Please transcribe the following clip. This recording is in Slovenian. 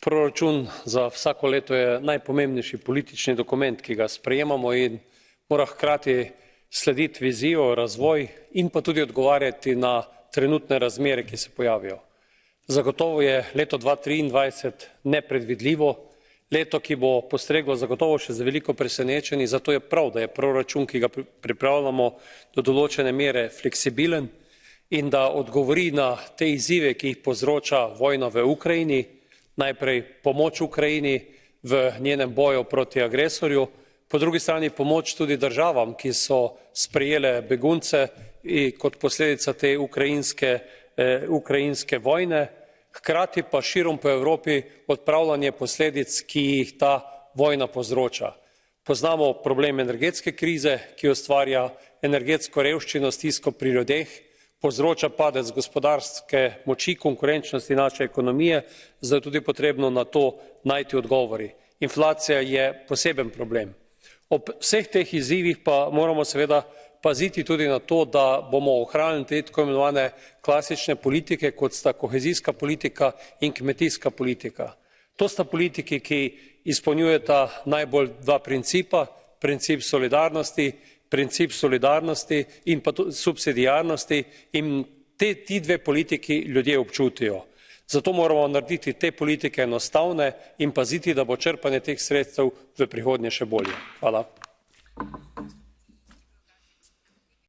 Proračun za vsako leto je najpomembnejši politični dokument, ki ga sprejemamo in mora hkrati slediti vizijo, razvoj in pa tudi odgovarjati na trenutne razmere, ki se pojavijo. Zagotovo je leto 2023 nepredvidljivo, leto, ki bo postreglo zagotovo še za veliko presenečenj, zato je prav, da je proračun, ki ga pripravljamo, do določene mere fleksibilen in da odgovori na te izzive, ki jih povzroča vojna v Ukrajini, najprej pomoč Ukrajini v njenem boju proti agresorju, po drugi strani pomoč tudi državam, ki so sprejele begunce kot posledica te ukrajinske vojne, hkrati pa širom po Evropi odpravljanje posledic, ki jih ta vojna povzroča. Poznamo problem energetske krize, ki ustvarja energetsko revščino, stisko pri ljudeh, povzroča padec gospodarske moči, konkurenčnosti naše ekonomije, zato je tudi potrebno na to najti odgovori. Inflacija je poseben problem. Ob vseh teh izzivih pa moramo seveda paziti tudi na to, da bomo ohranili te tako imenovane klasične politike, kot sta kohezijska politika in kmetijska politika. To sta politiki, ki izpolnjujeta najbolj dva principa, princip solidarnosti in pa subsidiarnosti in ti dve politiki ljudje občutijo. Zato moramo narediti te politike enostavne in paziti, da bo črpanje teh sredstev v prihodnje še bolje. Hvala.